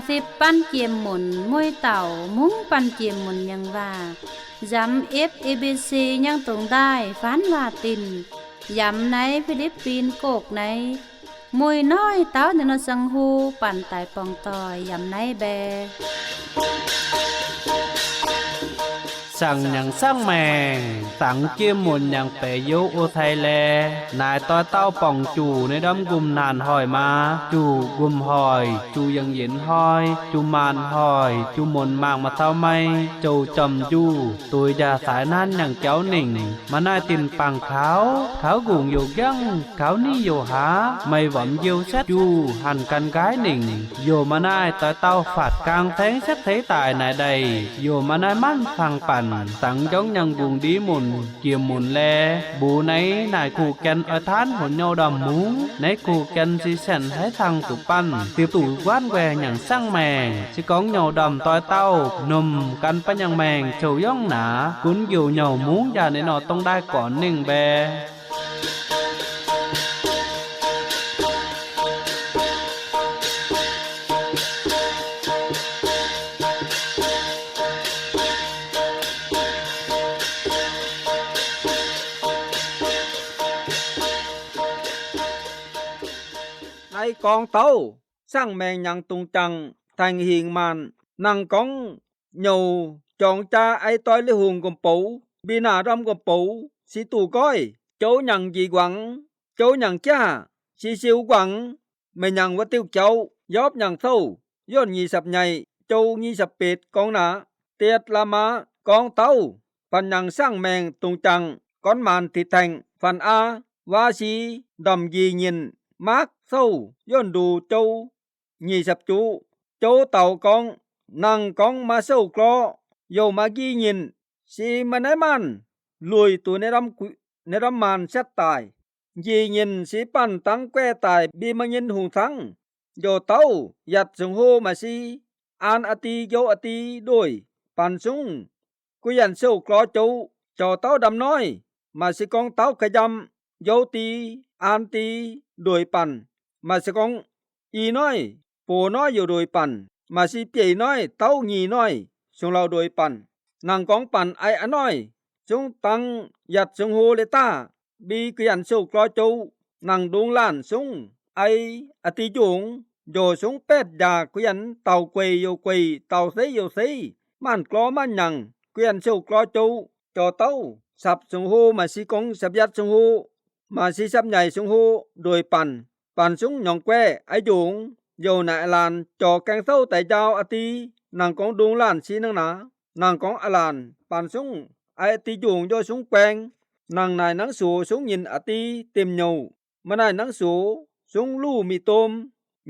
50ปั้นเกียมหมุนมวยเต่ามุ้งปั้นเกียมหมุนยังว่าย้ำ FABC ยังตรงได้ฟันว่าตินย้ำในฟิลิปปินส์โกกในมวยน้อยเต้าในนสังหูปั่นตายปองตอยย้ำในแบสั่งอย่างสร้างแมงสังเกียมหมุนอย่างเปยโยโอไทยแลนายต้อยเต้าป่องจู่ในดำกุมนานหอยมาจู่กุมหอยจูยังเย็นหอยจูมานหอยจูหมนมากมาเท่าไม่โจจอมจู่ตัวยาสายนั้นอย่างเจ้าหนิ่งมาหน้าตินปังเขากุ่งอยู่ยังเขานี่อยู่หาไม่หวังเยียวชัดจู่หันกันกายหนิ่งโยมาหน้าต้อยเต้าฝาดกลางแทงชัดเทตายนายใดโยมาหน้ามั่นฟังปั่นสังจ้องยังบุงดีหมุนเกี่ยมหมุนแลบูในนายคู่แกนอทานหนเยาดำมุงในคู่แกนสิแสนให้ทางตุปั้นเตียบตู่ว่านแวอย่างสร้างแมงสิก้องเยาดำต้อยเต้านมกันปัญญังแมงโฉย่องหนากุนอยู่เยามุงอย่าในนอต้องได้ก่อนหนึ่งแบในกองเต้าสร้างแมงยังตุงจังทางหิงมันนังกองเหยวจองจาไอต้อยลิหุงกมปูบีนาดำกมปูสิตู่ก้อยโจยังจีหวังโจยังจ้าสิสิวหวังไม่ยังว่าติ้วเจ้ายอบยังเท่าย้อน20ใหญ่โจ20เป็ดกองหนาเตียดละมากองเต้าปันยังสร้างแมงตุงจังก้อนมันติแทงฟันอาวาสีดำยียินมากเศร้าย้อนดูโจ20จูโจเต่ากองนังกองมาเศร้ากลอโยมากี้ยินสีมันให้มันลุยตัวในรำมันชัดตายยียินสีปั่นตั้งแก้ตายบีมายินหูทั้งโยเต้ายัดสงโฮมาสีอ่านอติโยอติด้วยปั่นสุงกุยันเศร้ากลอโจเจ้าเต้าดำน้อยมาสิกองเต้าขยำโยตีอ่านตีด้วยปั่นมาสิกองอีน้อยโปน้อยอยู่โดยปั่นมาสิเปียน้อยเต้างีน้อยสงเราโดยปั่นนางกองปั่นไออน้อยจงตังยัดสงโฮเลต้าบีกยันโซกลอจูนางดวงล้านสงไออติจงโยสงเป็ดยากยันเต่าเกวยโยเกวยเต่าเสยโยเสยมันกลอมันยังกยันโซกลอจูจอเต้าสับสงโฮมาสิกองสับยัดสงโฮมาสิสับใหญ่สงโฮโดยปั่นสุงหยองแก้ไอหยงโยนาอลานจอแกงเศร้าแต่ยาวอตินางกองดวงล้านสีนังหนานางกองอลานปั่นสุงไอติหยงโยสุงแปงนางนายนังสูสุงยินอติเต็มโยมานายนังสูสุงลู่มีตม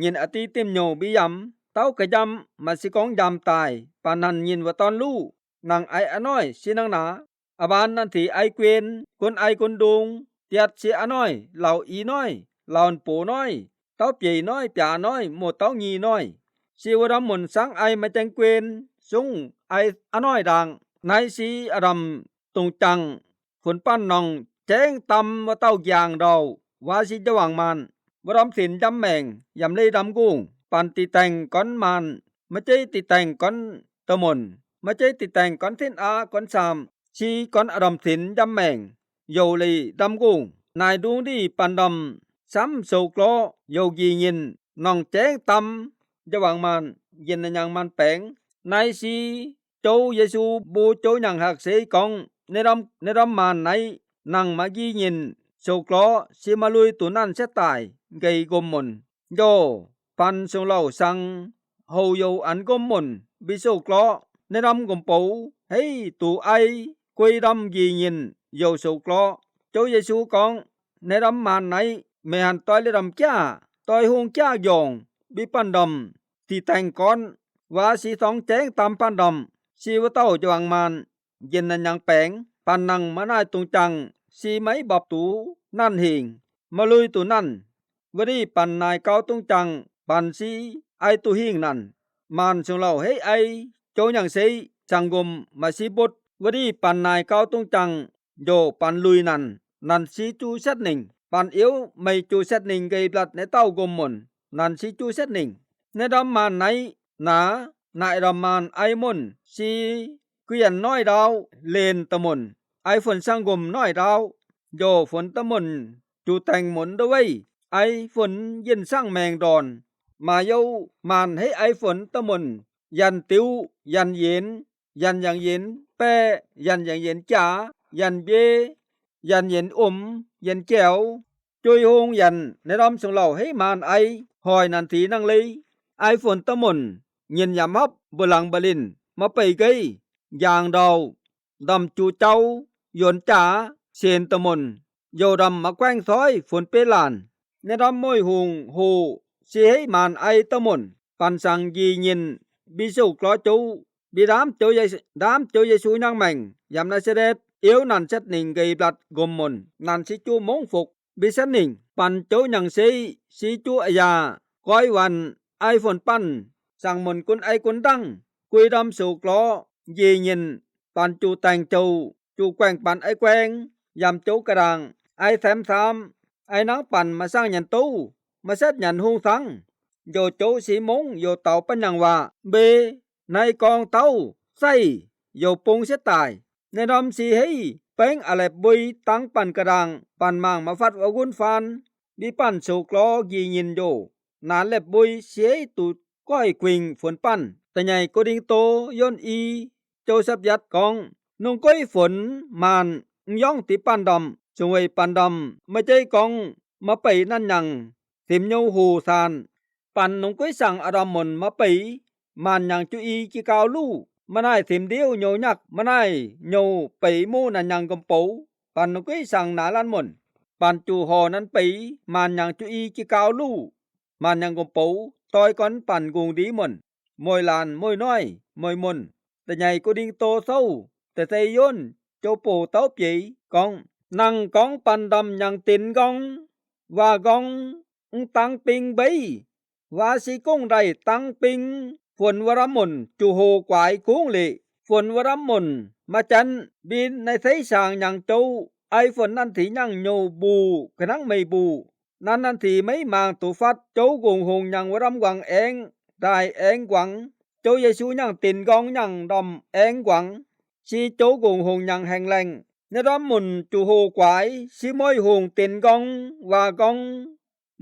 ยินอติเต็มโยบิยำเต้ากะยำมาสิกองยำตายปานนันยินว่าตอนลู่นางไออน้อยสีนังหนาอบานนันทีไอเกวนคนไอคนดงเตียดสีอน้อยเหล่าอีน้อยเหล่าโปน้อยเต้าเปียน้อยปาน้อยหมดเต้างีน้อยสิวดำหมุนสังไอมาจังเกวนสุงไออน้อยดังนายสีอดำตรงจังฝนปั้นนองแจ้งตำว่าเต้ายางดาวว่าสิจะหวังมันวดำสินจำแมงยำเลยดำกุ้งปันติแตงก้อนมันมาใจติแตงก้อนตะมนมาใจติแตงก้อนเส้นอาก้อนสามชีก้อนอดำสินจำแมงโยลีดำกุ้งนายดวงดีปันดำซ้ำโศกล้อโยยียินน้องแจ้งตำจะหวังมันยินยังมันแปงนายสีโจเยซูบูโจยังหักเสกองในรำมันในนังมายียินโศกล้อสิมาลุยตัวนั่นเสตายไกกมมนโยปันสงเหล่าสังโฮโยอันกมมนบิโศกล้อในรำกมปูเฮ้ตัวไอกุยรำยียินโยโศกล้อโจเยซูกองในรำมันในแม่หันต้อยเลยดำจ้าต้อยหงจ้ายองบิปันดำที่แต่งก้อนว่าสีสองแจ้งตามปันดำสีวะเต้าจวังมันเย็นนันยังแปงปันนังมาได้ตรงจังสีไม้บอบตูนั่นหิงมาลุยตัวนั่นวดีปันนายเก้าตรงจังปันสีไอตัวหิงนั่นมันสงเราให้ไอโจยังสีจังกมมาสีบดวดีปันนายเก้าตรงจังโยปันลุยนั่นสีจูเซตหนึ่งปันเอวไม่จูเซตหนึ่งไกบลัดในเต้ากมมนนั่นสีจูเซตหนึ่งในดำมันไหน นะนายรามานไอมนซีเกวียนน้อยดาวเลนตะมนไอฝนสังกมน้อยดาวโยฝนตะมนจูแตงหมนด้วยไอฝนเย็นสร้างแมงดอนมาเยามานให้ไอฝนตะมนยันติวยันเย็นยันอย่างเย็นแปยันอย่างเย็นจ๋ายันเบยันเย็นยันแก้วจุยโฮงยันในรอมสงเหล่าให้มานไอหอยนันทีนังเลยไอฝนตะมนเย็นยามฮับบลังบลินมาไปไกยางดาวดำจูเจ้ายนจ๋าเชนตะมนโยดำมาแกว้งซ้อยฝนเปลานในรอมม้อยหุงโหสิให้มานไอตะมนปันสังยียินบิสุกลอจูบิดามโจยสูนังแมงยามนาเสด็จเอวนันชัดนิ่งไกบลัดกมมนนันสิจูมงฝกบิสันนิ่งปันโจยังสีจูอายาก้อยวันไอฝนปันสั่งมนกุนไอกุนดังกุยดำสุกลอยียินปันจูแต่งจูแกว่งปันไอแกว่งยามโจกระดังไอแถมสามไอนังปันมาสร้างยันตู้มาเซตยันหงสังโยโจสีมงโยเต่าปัญญังว่าเบในกองเต้าใส่โยปงเสียตายในดอมสีให้เป้งอะไรบุยตั้งปันกระดังปันมางมาฟัดวากุนฟันดิปันสุกลอยียินโยนานเล็บบุยเสียตุดก้อยกวิงฝนปั้นแต่ใหญ่กดิงโตย่นอีโจสับยัดกองนุ่งก้อยฝนมานย่องติปันดำจงไว้ปันดำไม่ใจกองมาไปนั่นยังสิมโยหูซานปันนุ่งก้อยสั่งอารามนมาไปมานยังจุอีจิกาวลู่มาได้สิมเดียวโยยักมาได้โยไปมู่นันยังกำปูปันนุ่งก้อยสั่งนาลันมนปันจูหอนั้นไปมานยังจุอีจิกาวลู่มานยังกำปูตอยก่อนปั่นกุงดีหมนมวยลานมวยน้อยมวยมนแต่ใหญ่ก็ดิ่งโตเศร้าแต่ใจย่นโจโปเต้าปีกองนั่งกองปั่นดำยังตินกองว่ากองตั้งปิงใบว่าสิกงได้ตั้งปิงฝนวรมนจูโหกวายกุ้งเลยฝนวรมนมาจันบินในไทสางยังโจไอฝนนั่นถียังโยบูกระนังไม่บูนันทีไม่มางตุฟัดโจกงหงยังวรำหวังเองได้เองหวังโจเยซูยังตินกองยังดำเองหวังชีโจกงหงยังแห่งแรงในรำมุนจูโหกวายชีมอยหงตินกองว่ากอง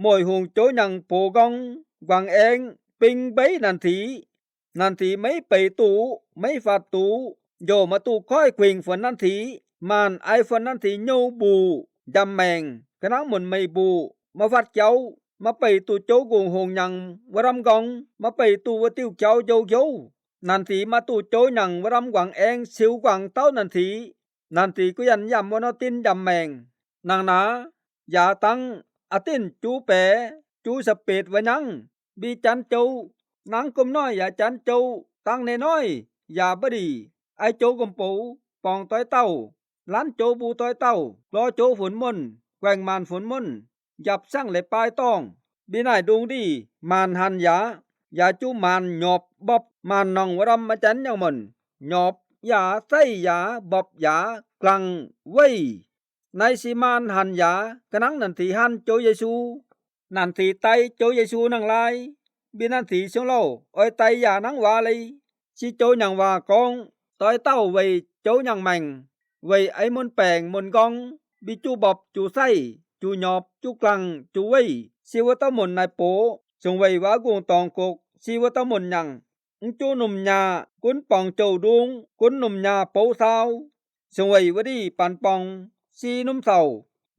มอยหงโจยังโปกองหวังเองปิงไปนันทีไม่ไปตูไม่ฟัดตูโยมาตูค่อยควิงฝนนันทีมานไอฝนนันทีโยบูดำแมงกระนังมุนไม่บูมาฟัดเจ้ามาไปตูโจกงหงยังวรำกองมาไปตูวติวเจ้าโยนันทีมาตูโจยังวรำหวังเองสิวหวังเต้านันทีก็ยันยำวนตินดำแมงนางนาอย่าตั้งอตินจูแปจูสเปดไว้นังบีจันโจนางกมน้อยอย่าจันโจตั้งในน้อยอย่าบดีไอโจกมปูปองต้อยเต้าล้านโจบูต้อยเต้ารอโจฝนมนแกว่งมานฝนมนยับสร้างเลยปลายต้องบินายดวงดีมานหันอย่าจูมานหยอบบอบมานนองวรำมาจันยังมันหยอบอย่าใส่อย่าบอบอย่ากลังไว้ในสิมานหันอย่ากระนังนันทีหันโจเยซูนันทีไตโจเยซูนังลายบินันทีชงเล่าอ้อยไตอย่านังว่าเลยสิโจยังว่ากองต้อยเต้าไว้โจยังแมงไว้ไอมนแปงมนกองบิจูบอบจูไส้จูหยอบจูกลังจูไว้สิวตะมนนายโปจงไว้วากงตองกกสิวตะมนยังจูหนุ่มญากุนปองโจดวงกุนหนุ่มญาโปสาวจงไว้วดีปันปองสีนุ่มเศร้า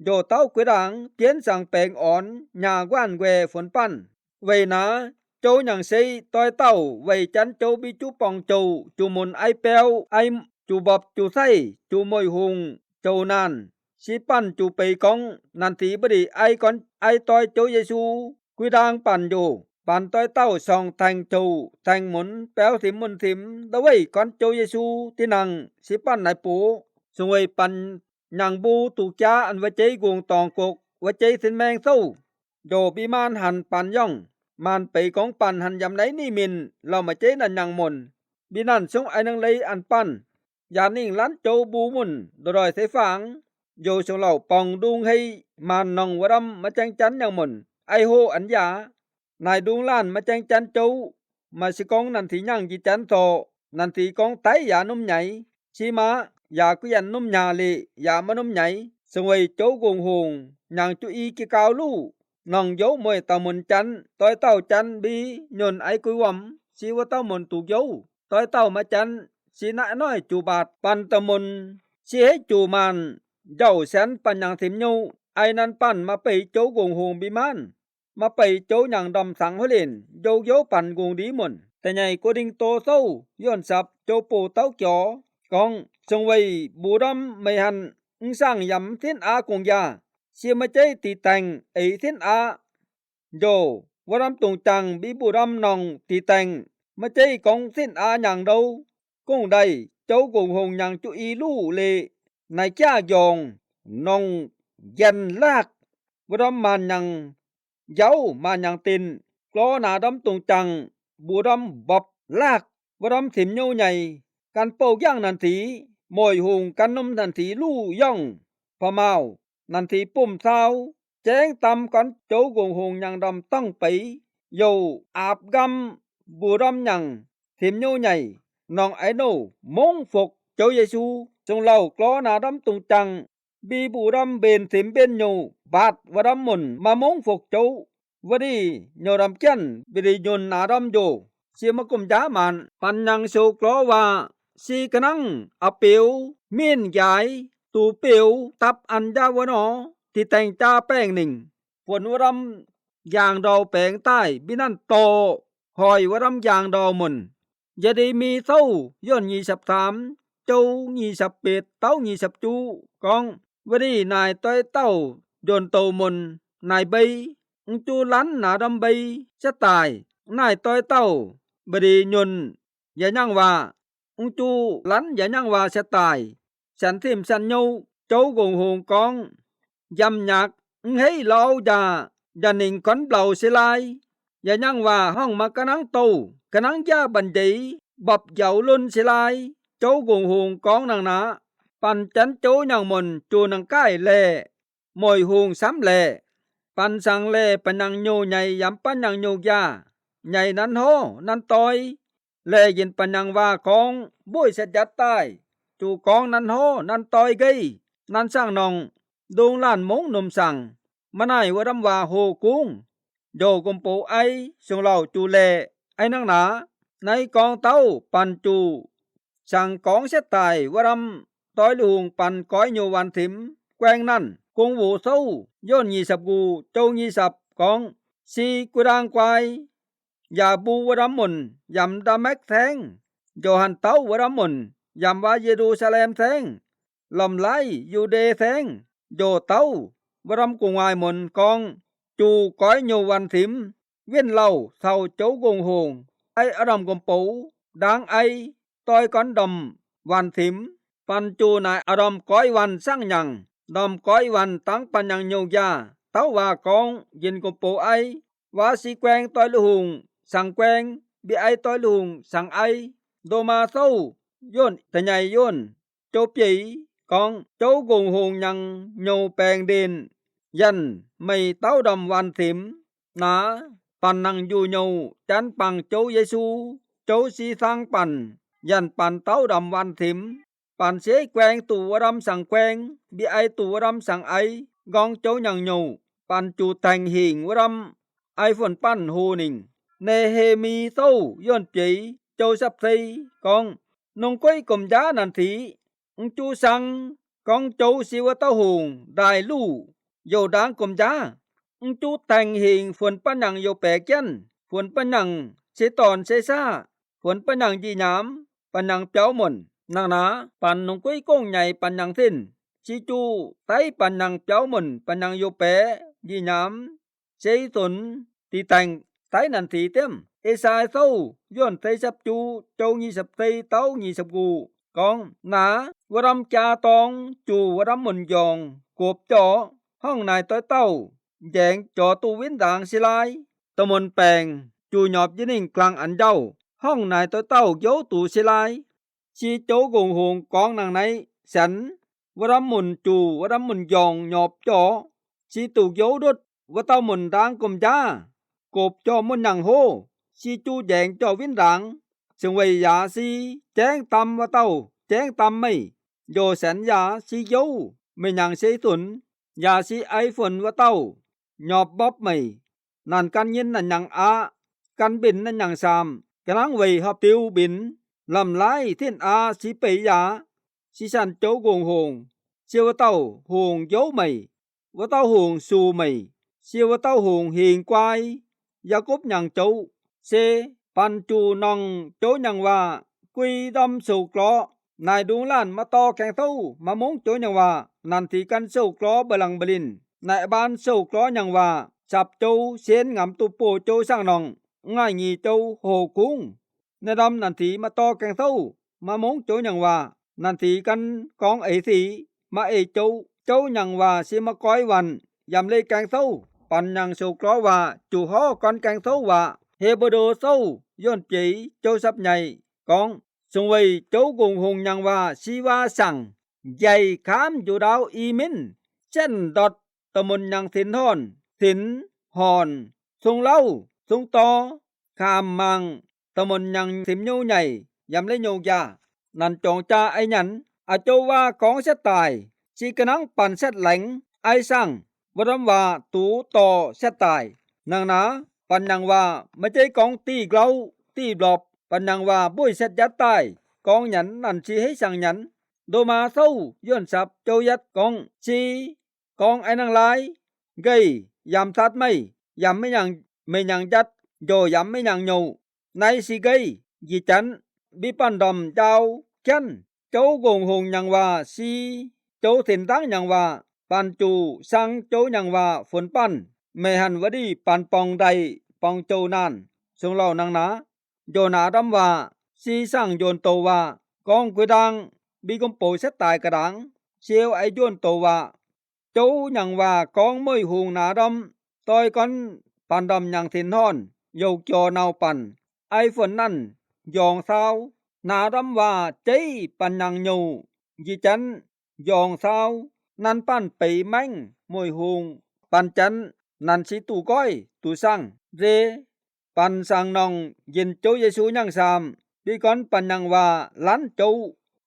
โยเต้ากวยดังเตียนสั่งแปลงอ่อนญาว่านแวฝนปั้นไว้นาโจยังใส่ต้อยเต้าไว้จันโจบิจูปองโจจูมนไอแปวไอจูบอบจูไส้จูมอยหุงโจนานสิปั้นจูไปกองนันทีบดีไอก่อนไอต้อยโจเยซูกุยดางปั่นอยู่ปั่นต้อยเต้าส่องแทงโจแทงหมุนแป้วถิมมุนถิมตะไว้ก่อนโจเยซูที่นังสิปั้นนายปูสวยปั่นยังบูตุจ้าอันวะใจกวงตองกกวะใจสินแมงเศร้าโดบิมานหันปั่นย่องมานไปกองปั่นหันยำไหนนี่มินเรามาใจนันยังมนบินันทรงไอนังเลยอันปั่นยานิ่งลันโจบูมุนโดยเสฝางโยชงเหล่าปองดุงให้มานนองวรำมาแจงจันยังมนไอโฮอัญญานายดุงล้านมาแจงจันโจ มาสิกองนันทียังจิจันโตนันทีกองไตยานุ่มใหญ่ชีมายากุยันนุ่มยาลียามานุ่มใหญ่สวยโจกงหงยังจุอีกิกาวลู่นองโยมวยตะมุนจันต้อยเต้าจันบียนไอกุยวมชีวะเต้ามุนตุกโยต้อยเต้ามาจันสีนะน้อยจูบาดปันตะมุนชีให้จูมันเจ้าแสนปัญญังถิมยูไอนันปันมาไปโจกงหงบิมันมาไปโจยังดำสังหลินโยโยปันกงดีมุนแต่ใหญ่กดิงโตเศร้าย้อนสับโจปูเต้าจ่อกองทรงไว้บูดำไม่หันสร้างยำเส้นอากงยาเสียมาใจตีแต่งไอเส้นอาโยวรำตรงจังบีบูดำนองตีแต่งมาใจของเส้นอาอย่างเดากงใดเจ้ากงหงอย่างจุอีลู่เลในจ้ายองนองยันลากวรำมันยังเย้ามันยังตินกลอหนาดำตรงจังบูดำบอบลากวรำถิ่มโยใหญ่การเป่าย่างนันทีมอยหงกันนมนันทีลู่ย่องพะเมานันทีปุ่มเท้าแจ้งตำกันโจกงหงยังดำตั้งไปโยอาบกำบูดำยังถิ่มโยใหญ่น้องไอโนมงฝกโจเยซูจงเล่ากลอหนาดำตรงจังบีบูดำเบนถิ่มเบนโยบาดวดำมุนมามงฝกโจวดีโยดำเจนบิริยนนาดำโยเสียมกุมจามันปันยังโชกลอว่าสีกนังอเปียวเมียนใหญ่ตูเปียวตับอันยาวน้อที่แต่งจ้าแป้งหนึ่งฝนวรำอย่างดาวแปลงใต้บินันโตหอยวรำอย่างดาวมุนอย่าได้มีเท่าย้อน23เจ้า28เต้า20จูกองวันนี้นายต้อยเต้าย้อนโตมุนนายใบจูลันหนาดำใบจะตายนายต้อยเต้าบดียนอย่ายังว่าจูลันอย่ายังว่าจะตายฉันทิมฉันโยโจ้กงหงกองยำหยักให้เราอย่าหนิงก้อนเปล่าเสียลายอย่ายังว่าห้องมากะนังโตกะนังยาบันดีบับเหยาลุนเสียลายโจ้กงหงกองนางนาปันจันโจ้ยังมนจูนังใกล้แลมอยหงซ้ำแลปันสังแลปันยังโยใหญ่ยำปันยังโยยาใหญ่นั้นโหนั้นตอยแลยินปัญญังว่าของบุ้ยเสจัดใต้จูกองนั้นโหนั้นตอยกึนั้นสร้างนองดงล้านมงหนุ่มสั่งมาไหนวรำว่าโหกุ้งโยกุมปูไอสงเหล่าจูแลไอนังหนาในกองเต้าปันจูสั่งกองเสตายวรำต้อยลุงปันก้อยโยวันถิมแกวงนั่นกงหูเศร้าย้อน20กูโจ20กองสีกุดางควายยาบูวรำมุนยำดาแมกแทงโยหันเต้าวรำมุนยำว่าเยรูซาเล็มแทงลำไลยูเดแทงโยเต้าวรำกงวายมุนกองจูก้อยโยวันถิมเว้นเหล่าเท่าโจกงหงไออารมกมปูดังไอต้อยก้อนดำวันถิมปันจูนายอารมก้อยวันสร้างยังดำก้อยวันตั้งปัญญังโยยาเต้าว่ากองยินกมปูไอว่าสีแกวงต้อยลุงสั่งแกวงบีไอต้อยลุงสั่งไอโดมาเศร้าย่นแต่ใหญ่ย่นโจปีกองโจกงหงยังโยแปลงเด่นยันไม่เต้าดำวันถิมนาปันนังอยู่โยจันปังโจเยซูโจสีสังปันยันปันเต้าดำวันถิมปันเสแกวงตัวรำสั่งแกวงบีไอตัวรำสั่งไอกองโจยังโยปันจูแต่งหิงรำไอฝนปั้นโหนิงเนเฮมีเต้าย้อนปีโจสับซีกองนงก้อยกลมยานันทีจูสังกองโจสิวะเต้าหงได้ลู่โยดางกลมยาจูแต่งหิงฝนปัญญังโยแปกยันฝนปัญญังเสตอนเซซ่าฝนปัญญังจีหยามปัญญังเปียวหม่นนางนาปันนงก้อยก้งใหญ่ปัญญังสิ้นชิจูไตปัญญังเปียวหม่นปัญญังโยแปจีหยามเสตุนตีแต่งไตนันทีเต็มเอสายเศร้าย้อนไตสับจูโจ24เต้า20กูกองหนาวรำจาตองจูวรำมุนยองกบจ่อห้องนายต้อยเต้าแยงจ่อตูวินด่างสิลายตะมนแปลงจูหยอบยินิ่งกลางอันเจ้าห้องนายต้อยเต้าโยตูสิลายชีโจกงหงกองนางในสันวรำมุนจูวรำมุนยองหยอบจ่อชีตูโยดุดวะเต้ามุนด่างกมจ้ากบจ่อมุนยังโห สิจูแยงจ่อวินดังซึ่งไว้ยาสิแจ้งตำว่าเต้าแจ้งตำไม่โยแสนยาสิโยไม่ยังเสตุนยาสิไอฝนว่าเต้าหยอบบ๊อบไม่นั่นกันยินนั่นยังอากันบินนั่นยังสามกำลังไว้ฮับติวบินลำลายเทียนอาสิเปยาสิสันโจกงหงเสียวเต้าหงโยไม่ว่าเต้าหงสูไม่เสียวเต้าหงหิงควายยากบยังโจเซปันจูนองโจยังว่ากุยดอมสู่กลอนายดุงล้านมาต่อแข่งเต้ามามงโจยังว่านันทีกันสู่กลอบลังบลินนายบ้านสู่กลอยังว่าจับโจเสียนงำตุโปโจสร้างนองง่ายงีโจโหกุ้งในดำนันทีมาต่อแข่งเต้ามามงโจยังว่านันทีกันกองไอสีมาเอโจยังว่าสิมาก้อยวันยำเลยแกงเต้าปันยังสู่กลอว่าจูฮ้อก่อนแกงเต้าว่าเฮบโดเต้าย้อนจีโจซับใหญ่กองสงไว้โจกงหงยังว่าชีวาสั่งใหญ่ขามอยู่ดาวอีมินเช่นดอดตะมนยังสินทอนสินหอนทรงเล่าทรงตอขามมังตะมนยังสิมโยใหญ่ยำเลยโยยานันจองจาไอหยันอาโจว่าของเสตายชีกนังปั่นเสตแหลงไอสั่งบรมว่าตูต่อเสตายนางนาปันยังว่าไม่ใช่กองตีเกลาตีบลอบปันยังว่าบุ้ยเสตยัดตายกองหยันนั่นชีให้สั่งหยันโดมาเศร้าย้อนสับโจยัดกองชีกองไอ้นางลายเกยยำทัดไม่ยำไม่ยังยัดโยยำไม่ยังโยในสิเกยยีจันบิปันดอมเจ้าเช่นโจกงหงยังว่าสีโจถินตั้งยังว่าปันจูสังโจยังว่าฝนปั้นไม่หันวดีปันปองใดปองโจนานทรงเล่านางนาโยนาดำว่าสีสั่งโยนโตว่ากองกุดังบีกมโปเสตายกระดังเชียวไอโยนโตว่าโจยังว่ากองมวยหงนาดำต่อยกันปันดำยังถินทอนโยกจอนาวปันไอฝนนั่นยองเศร้านาดำว่าใจปันยังโยยีจันยองเศร้านันปั้นไปแม่งมวยหงปันจันนันสิตูก้อยตูสั่งเรปันสังนองยินโจเยซูยังสามปีก่อนปันยังว่าลันโจ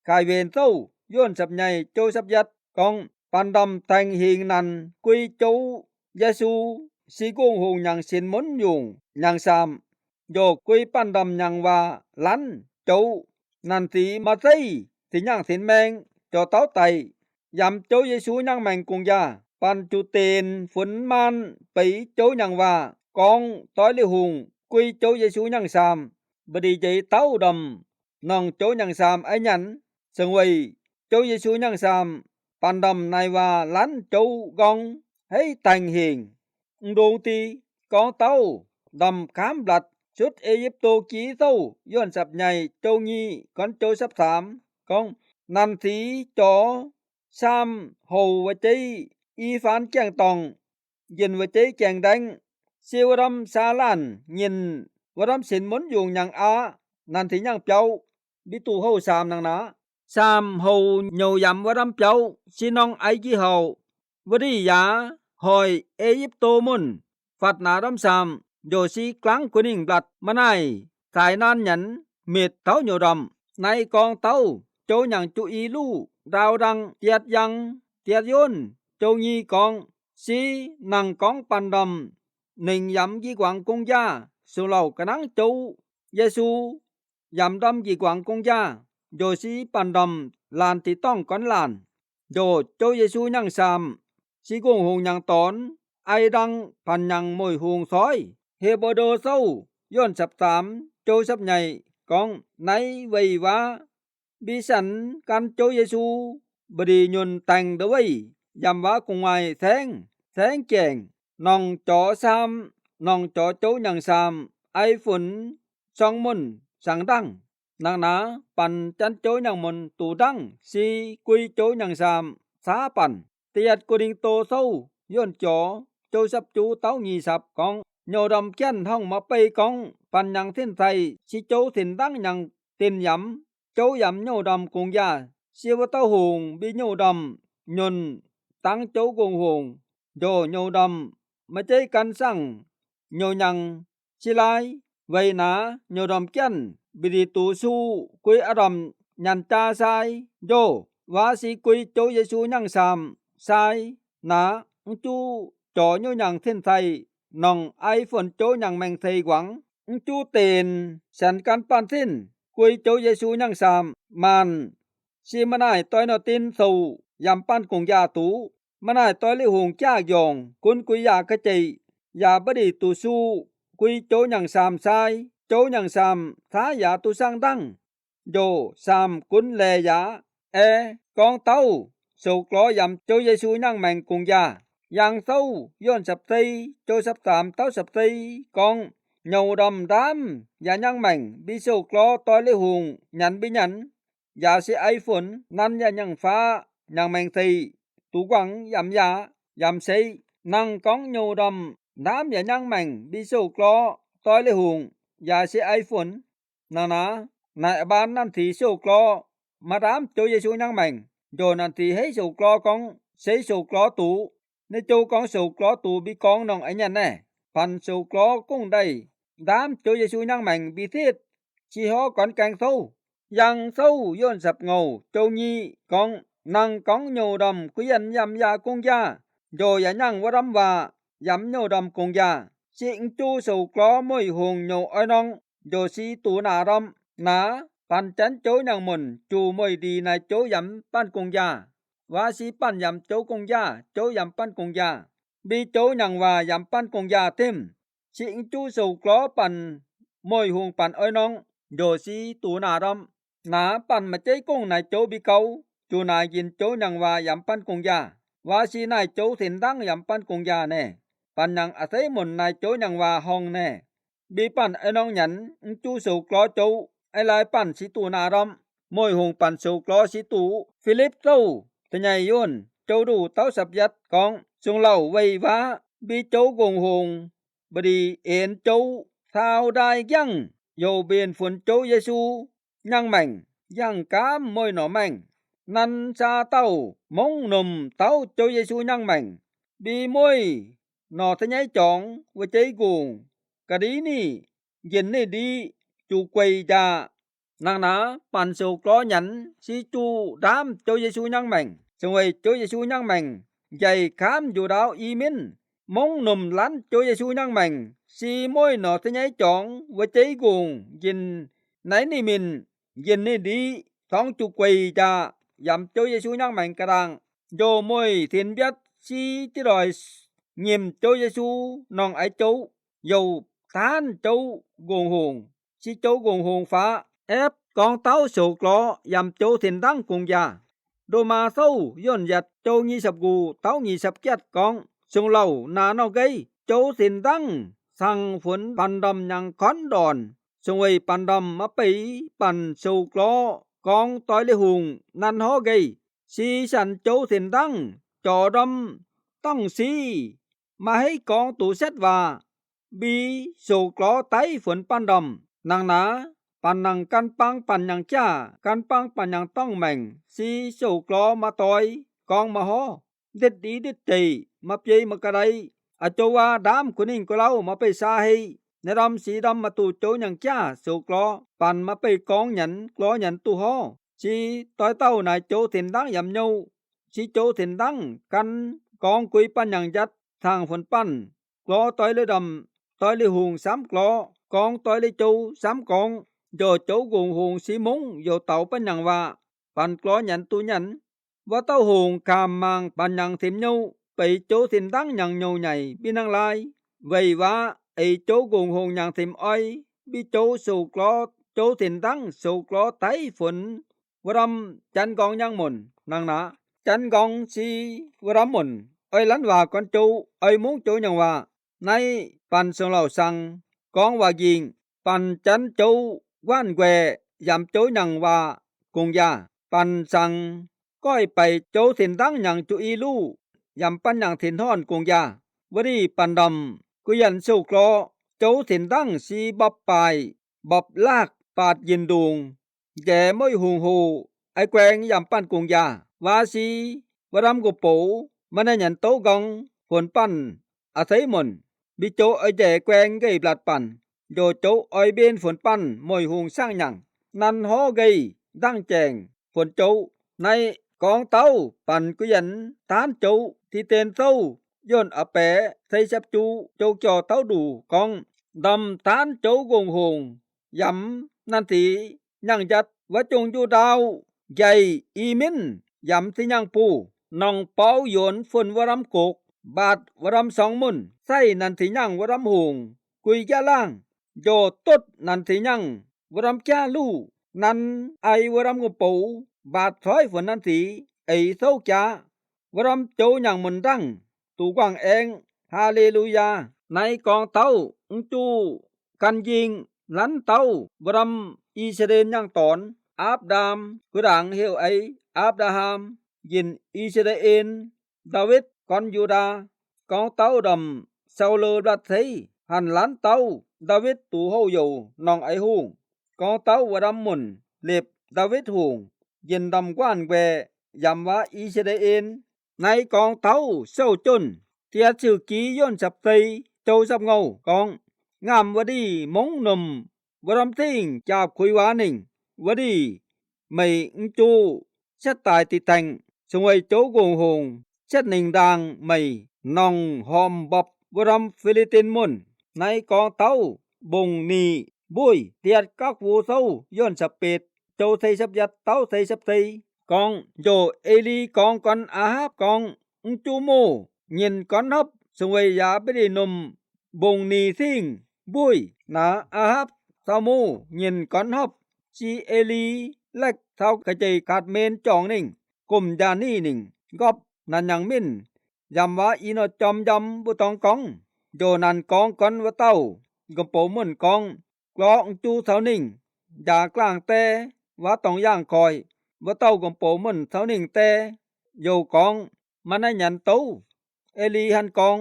กายเวนเต้าย้อนสับใหญ่โจสับยัดกองปันดำแทงหิงนันกุยโจเยซูสีกงหงยังสินมนยุงยังสามโยกกุยปันดำยังว่าลันโจนันสีมาใส่สิยังสินแมงจอเต้าไตยำโจเยซูยังแมงกุงยาปันจุเตนฝนมันไปโจยังว่ากองต้อยลิหุงกุยโจเยซูยังสามบดีใจเต้าดำน้องโจยังสามไอหยันซึ่งไว้โจเยซูยังสามปันดำในว่าลันโจกองให้แต่งเหงดวงตีกองเต้าดำขามบลัดชุดเอยิปโตกีเต้าย้อนสับใหญ่โจญีก่อนโจสับสามกองนันสีจอสามโหวใจอีฟานแจ้งตองเย็นวใจแจ้งแดงเสียวรำซาลานเย็นวรำสินมนอยู่ยังอานันที่ยังเปียวบิตูเฮาสามนางนาสามเฮาเหนียวยำวรำเปียวสิน้องไอจีเฮาวดียาหอยเอยิปโตมุนฟัดนารำสามโยซีกลางกุนิ่งบลัดมะนายสายนานหยันเม็ดเต้าเหนียวดำในกองเต้าโจยังจุอีลู่ดาวดังเตียดยังเตียดยนโจญีกองสีนังกองปันดำหนึ่งยำยี่กวางกงยาสุเหล่ากระนังโจเยซูยำดำยี่กวางกงยาโยสีปันดำลานที่ต้องก้อนลานโยโจเยซูยังสามสีกงหงยังตอนไอดังพันยังมวยหงซอยเฮโบโดเศร้าย้อนสับสามโจสับใหญ่กองในไว้ว่าบิสันกันโจเยซูบดียนแต่งเดไว้ยำว่ากงไอแทงแจงน้องจอสามน้องจอโจยังสามไอฝนสองมุนสังดังนางนาปันจันโจยังมุนตูดังสีกุยโจยังสามสาปันเตียดกุดิงโตเศร้าย้อนจอโจสับจูเต้างีสับกองโยดำเจ้นท่องมาไปกองปันยังเส้นไทยชิโจสินดังยังเต็นยำโจยำโยดำกงยาเสียวเต้าหงบิโยดำยนตั้งโจกงหงโยดำไม่ใช่กันสั่งโยยังชิลาย ไว้นาโยดอมแก่นบิดีตูสู้กุยอารอมยันจาซายโยวาสีกุยโจเยซูยังสามซายนาจูจ่อโยยังเส้นไทยน้องไอฝนโจยังแมงไทยหวังจูเตนฉันกันปานสิ้นกุยโจเยซูยังสามมันชีมานายต้อยนอตินสู่ยำปั้นกงยาตูมานายต้อยลิหงจ้ากยองกุนกุยยากะจิยาบดีตูสู้กุยโจยังสามซายโจยังสามท้ายาตูสร้างดังโยสามกุนแลยากองเต้าสู่กลอยำโจเยซูยังแมงกงยายังเต้าย้อนสับตีโจสับสามเต้าสับตีกองnhầu đầm đám và nhang mảnh bi sâu clo toi lê hùng nhắn bi nhắn và sẽ ai phun nan và nhang pha nhang mảnh thì tú quăng yam xây năng cong nhầu đầm đám và nhang mảnh bi sâu clo toi lê hùng và sẽ ai phun na nại ban nan thì sâu clo mà đám cho Giêsu nhang mảnh rồi nan thì hết sâu clo con xây sâu clo tú nên châu con sâu clo tú bi con nong ấy nhăn nè phần sâu clo cũng đây đám cho Giêsu nhang mảnh bi thiết chỉ ho còn càng sâu yang sâu yon sập ngầu châu nhi con năng con nhầu đầm quý anh yam ya công gia rồi ya nhang wa đâm và yam nhầu đầm công gia chính chu sâu clo môi hùng nhầu oi nong rồi si tu na đâm na pan chán chối nhang mồn chu môi đi này chối yam pan công gia wa si pan yam chối công gia chối yam pan công gia bi chối nhang wa yam pan công gia thêm chính chu sâu clo pan môi hùng pan oi nong rồi si tu na đâm na pan mà chế công này chối bi câu chu này yin chối nhang wa yam pan công gia wa si này chối thiền đăng yam pan công gia nè pan nhang a thấy mồn này chối nhang wa hong nè bi pan oi nong nhắn chu sâu clo chối ai lại pan si tu na đâm môi hùng pan sâu clo si tu Philip châu thế nhảy yun châu đủ tao sập giật con sung lầu vây vá bi châu gồng hùng bờ đi ên châu thao đai giăng dầu biển phun châu Giêsu nhang mảnh giăng cá môi nọ mảnh năn xa tàu mong nùm tàu châu Giêsu nhang mảnh bi môi nọ thế nhảy chọn với cháy guồng cả đi nì nhìn nì đi chu quầy trà nàng ná pan sâu clo nhắn si chu đám châu Giêsu nhang mảnh xong rồi châu Giêsu nhang mảnh dày khám dù đáo y min mong nùm lán châu Giêsu nhang mảnh si môi nọ thế nhảy chọn với cháy guồng nhìn nấy nì mình nhìn nì đi thong chu quầy trà dặm châu Giêsu nhang mảnh cả đàng dồ môi thiên biết si tí đòi nhiệm châu Giêsu nòng ấy châu dầu tán châu guồng hùng si châu guồng hùng phá ép con táo sổ clo dặm châu thiên đăng cùng già đồ mà sâu yon giật châu nhi sập gù táo nhi sập kết con sung lầu nà nó gây châu thiên đăng sang phun pan đầm nhang khón đòn sung ấy pan đầm mà pí pan sổ clo con tối lê hùng năn hó gây si sẵn châu thiên đăng trò đâm tăng si mà hay con tủ xét và bi sổ clo tái phun pan đầm nàng ná pan năng căn pang pan nhang cha căn pang pan nhang tong mảnh si sổ clo mà tối con mà ho đít đi đít tì mà pye mà cái đây à châu wa đám của ninh của lâu mà pe sa hay nè đâm si đâm mà tu châu nhang cha sổ clo pan mà pe con nhẫn clo nhẫn tu ho si tối tàu này châu thiền đăng yam nhau si châu thiền đăng căn con quý pan nhang dắt thang phun pan clo tối lê đầm tối lê hùng sám clo con tối lê châu sám con rồi châu guồng hùng si múng rồi tàu pan nhang và pan clo nhẫn tu nhẫn và tàu hùng càm mang pan nhang thêm nhau bị châu thiền đăng nhang nhau nhảy bi năng lai vậy và ấy châu guồng hùng nhang thêm oi bi châu sầu clo châu thiền đăng sầu clo tái phun và đâm chân con nhang mồn năng ná chân con si và đâm mồn ơi lắn và con châu ơi muốn châu nhang và nay pan sông lầu sang con và giềng pan chân châu quan què giảm châu nhang và cùng gia pan sang coiไปchâu thiền đăng nhang chu y lu giảm pan nhang thiền hòn cùng gia với đi pan đầmกุยันสุกลอโจถินดังสีบับปายบับลากปาดยินดุงแก่ไม่หุงหูไอแกวงยำปั้นกุงยาวาสีวรำกุปูมันยันโตกองผลปั้นอาศัยมนบิโจไอแก่แกวงไกบลัดปั้น โยโจอ้อยเบนฝนปั้นมอยหุงสร้างหยังนันฮอไกดังแจงฝนโจในกองเต้าปั่นกุยันตานโจที่เตนเต้าย้อนอแปะใส่จับจูโจจอเต้าดูกองดำตานโจกงหงยำนันทียังจัดว่าจงอยู่ดาวใหญ่อีมินยำที่ยังปูน้องเป้าโยนฝนวรำกกบาดวรำสองมุนใส่นันที่ยังวรำหงกุยแก่ล่างโยตดนันที่ยังวรำแก่ลู่นันไอวรำกบปูบาดถอยฝนนันทีไอเศร้าจ้าวรำโจยังมุนดังตูกวางเองฮาเลลูยาในกองเต้าจูกันยิงลันเต้าบรำอิสราเอลยังตอนอาบดามกุดังเฮวไออาบดาฮามยินอิสราเอลดาวิดกอนยูดากองเต้าดำเซาเลดัดไทหันลันเต้าดาวิดตูเฮาอยู่นองไอฮูงกองเต้าวรำมุนเล็บดาวิดฮูงยินดำกว้านแวยำว่าอิสราเอลในกองเต้าเซาจนเทียชื่อกีย้อนสับไตโจสับเงากองงามวดีมงนมวรำทิ้งจาบคุยวานิงวดีไม่จูชัดตายติแต่งสวยโจกงหงชัดหนึ่งดังไม่นองหอมบอบวรำฟิลิตินมุนในกองเต้าบงนีบุยเทียดกักวูเซาย้อนสับเป็ดโจไทสับยัดเต้าไทสับไตกองโยเอลีกองกันอาฮับกองจูโมยินก่อนฮับสวยยาไปดีนมบงนีซิงบุยนาอาฮับซามูยินก่อนฮับจีเอลีเล็กเท่ากระใจกาดเมนจองนิ่งกุมยานี่นิ่งกอบนันยังมินยำว่าอีนอจอมยำบุตองกองโยนันกองก่อนว่าเต้ากำโปมุนกองกลองจูเท่านิ่งยากลางแต่ว่าต้องย่างคอยว่าเต้ากำโปมุนเท่านิ่งแต่โยกองมันให้ยันเต้าเอลีหันกอง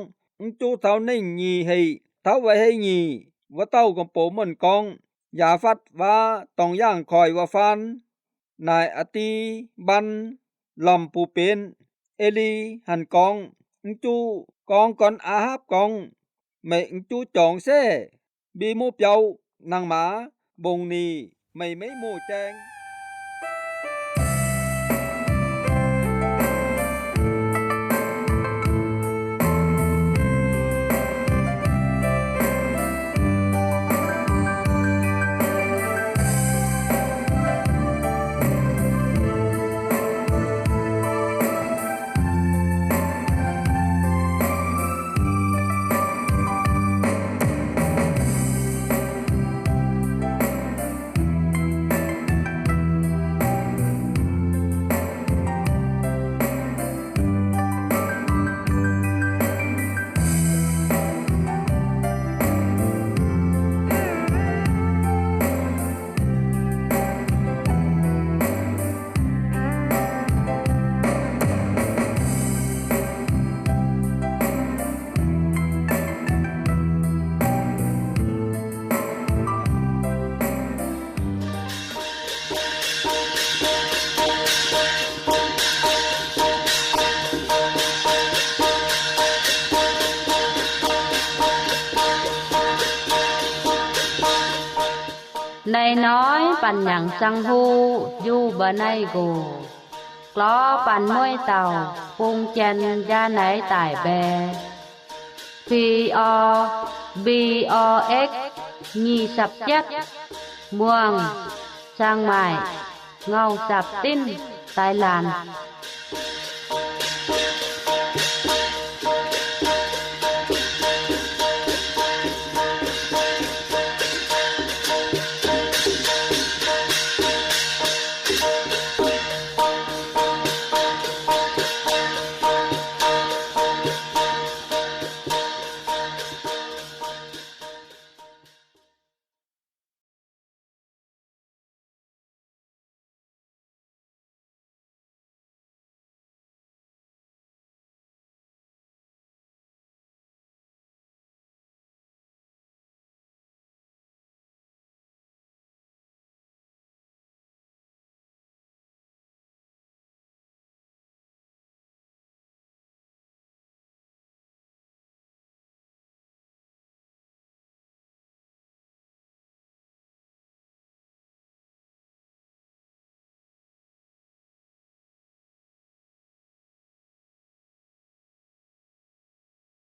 จูเท่านิ่งยีให้เท่าไว้ให้ยีว่าเต้ากำโปมุนกองอย่าฟัดว่าต้องย่างคอยว่าฟันนายอติบันลำปูเป็นเอลีหันกองจูกองก่อนอาฮับกองไม่จูจองเซ่บีมูเปียวนางหมาบงนีไม่หมู่แจงในน้อยปันหยังสังหูอยู่บ่ในกูกล้อปันมวยเต่าปุงแจนยาไหนตายแบ POBOX ญีสับยัดม่วงสร้างใหม่เงาสับติ้นตายลาน